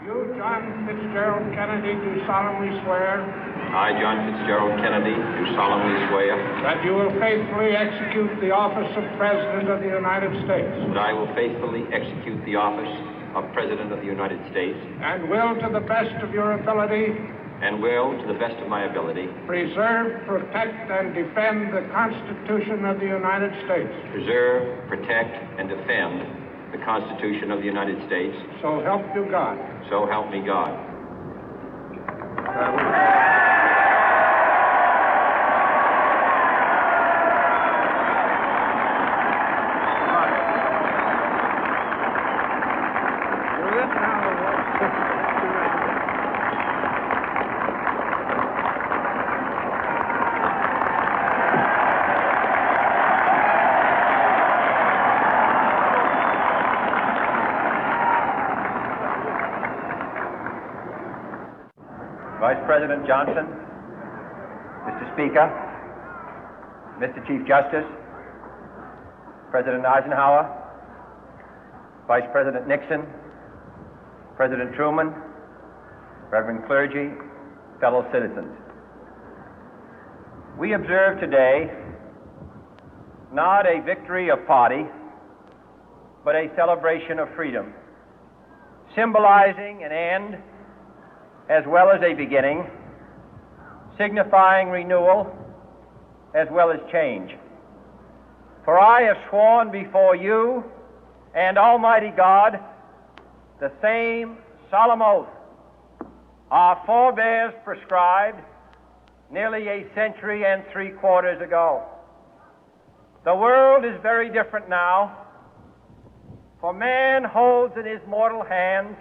You, John Fitzgerald Kennedy, do solemnly swear I, John Fitzgerald Kennedy, do solemnly swear that you will faithfully execute the office of President of the United States that I will faithfully execute the office of President of the United States and will, to the best of your ability, and will, to the best of my ability, preserve, protect, and defend the Constitution of the United States. preserve, protect, and defend the Constitution of the United States. So help you God. So help me God. Vice President Johnson, Mr. Speaker, Mr. Chief Justice, President Eisenhower, Vice President Nixon, President Truman, Reverend clergy, fellow citizens. We observe today not a victory of party, but a celebration of freedom, symbolizing an end as well as a beginning, signifying renewal as well as change. For I have sworn before you and Almighty God the same solemn oath our forebears prescribed nearly a century and 3/4 ago. The world is very different now, for man holds in his mortal hands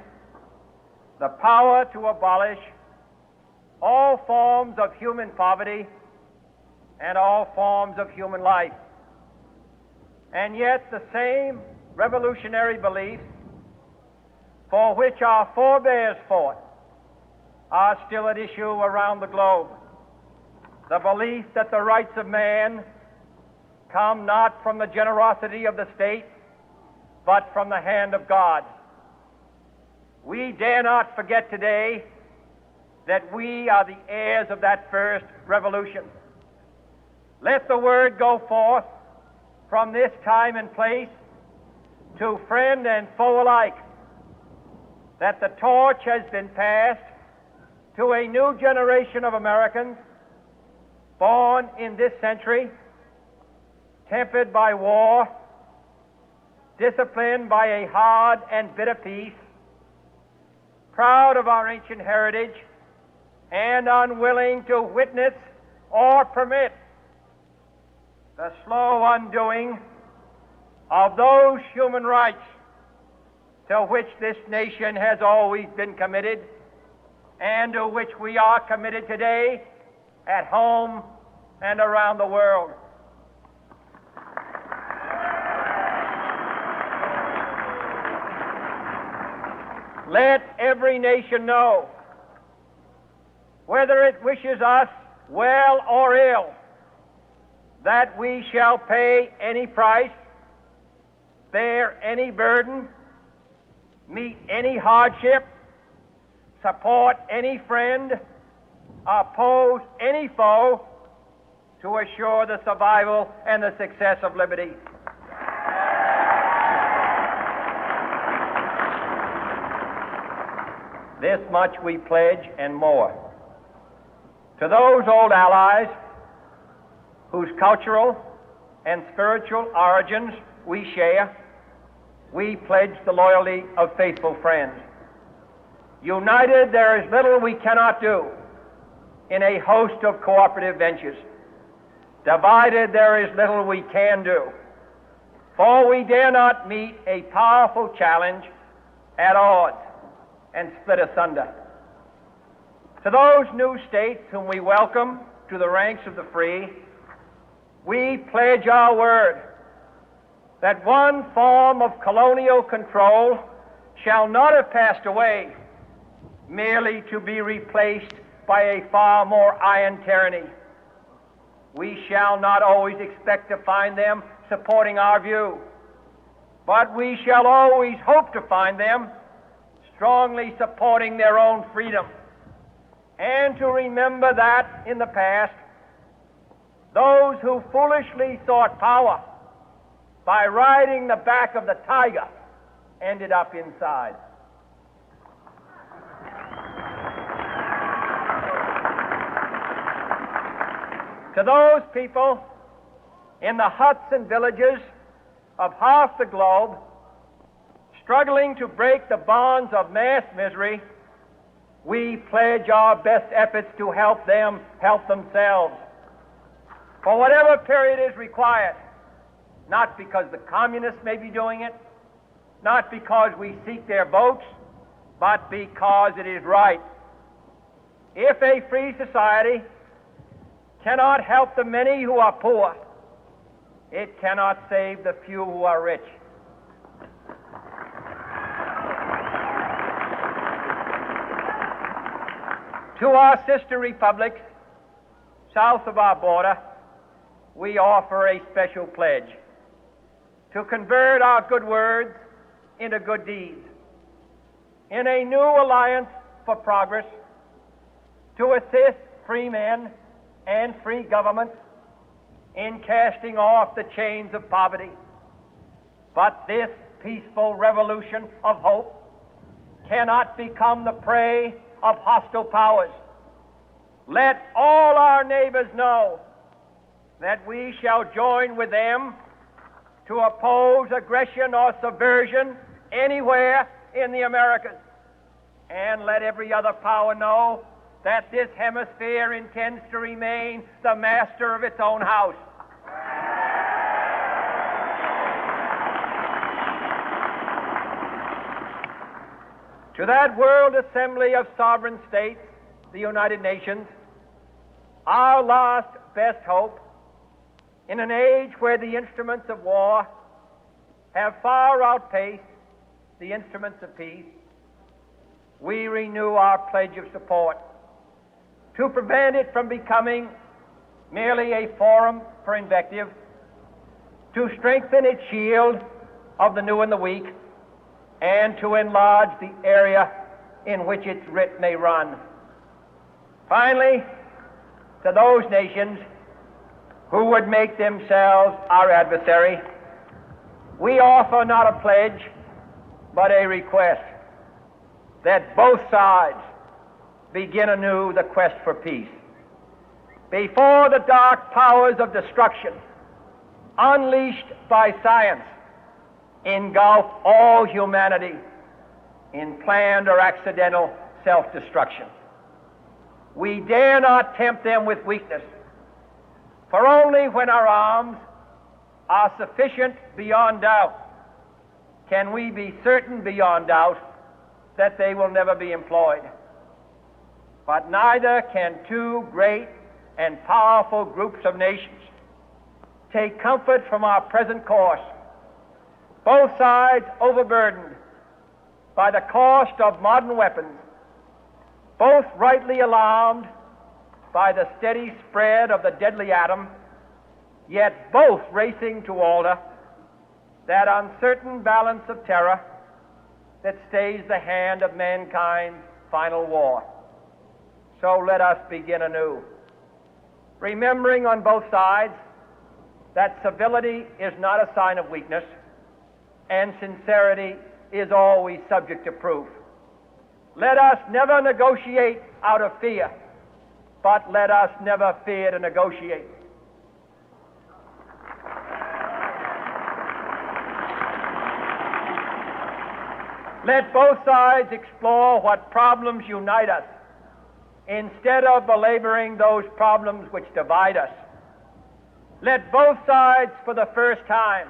the power to abolish all forms of human poverty and all forms of human life. And yet the same revolutionary beliefs for which our forebears fought are still at issue around the globe. The belief that the rights of man come not from the generosity of the state, but from the hand of God. We dare not forget today that we are the heirs of that first revolution. Let the word go forth from this time and place to friend and foe alike that the torch has been passed to a new generation of Americans born in this century, tempered by war, disciplined by a hard and bitter peace, proud of our ancient heritage, and unwilling to witness or permit the slow undoing of those human rights to which this nation has always been committed and to which we are committed today at home and around the world. Let every nation know, whether it wishes us well or ill, that we shall pay any price, bear any burden, meet any hardship, support any friend, oppose any foe to assure the survival and the success of liberty. This much we pledge and more. To those old allies whose cultural and spiritual origins we share, we pledge the loyalty of faithful friends. United, there is little we cannot do in a host of cooperative ventures. Divided, there is little we can do, for we dare not meet a powerful challenge at odds and split asunder. To those new states whom we welcome to the ranks of the free, we pledge our word that one form of colonial control shall not have passed away, merely to be replaced by a far more iron tyranny. We shall not always expect to find them supporting our view, but we shall always hope to find them strongly supporting their own freedom, and to remember that in the past, those who foolishly sought power by riding the back of the tiger ended up inside. To those people in the huts and villages of half the globe struggling to break the bonds of mass misery, we pledge our best efforts to help them help themselves for whatever period is required, not because the communists may be doing it, not because we seek their votes, but because it is right. If a free society cannot help the many who are poor, it cannot save the few who are rich. To our sister republics south of our border, we offer a special pledge to convert our good words into good deeds, in a new alliance for progress, to assist free men and free governments in casting off the chains of poverty. But this peaceful revolution of hope cannot become the prey of hostile powers. Let all our neighbors know that we shall join with them to oppose aggression or subversion anywhere in the Americas. And let every other power know that this hemisphere intends to remain the master of its own house. To that World Assembly of Sovereign States, the United Nations, our last best hope, in an age where the instruments of war have far outpaced the instruments of peace, we renew our pledge of support to prevent it from becoming merely a forum for invective, to strengthen its shield of the new and the weak, and to enlarge the area in which its writ may run. Finally, to those nations who would make themselves our adversary, we offer not a pledge, but a request that both sides begin anew the quest for peace. Before the dark powers of destruction, unleashed by science, engulf all humanity in planned or accidental self-destruction, we dare not tempt them with weakness, for only when our arms are sufficient beyond doubt can we be certain beyond doubt that they will never be employed. But neither can two great and powerful groups of nations take comfort from our present course, both sides overburdened by the cost of modern weapons, both rightly alarmed by the steady spread of the deadly atom, yet both racing to alter that uncertain balance of terror that stays the hand of mankind's final war. So let us begin anew, remembering on both sides that civility is not a sign of weakness, and sincerity is always subject to proof. Let us never negotiate out of fear, but let us never fear to negotiate. Let both sides explore what problems unite us, instead of belaboring those problems which divide us. Let both sides, for the first time,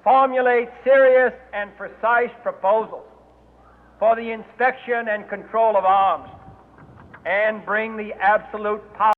formulate serious and precise proposals for the inspection and control of arms, and bring the absolute power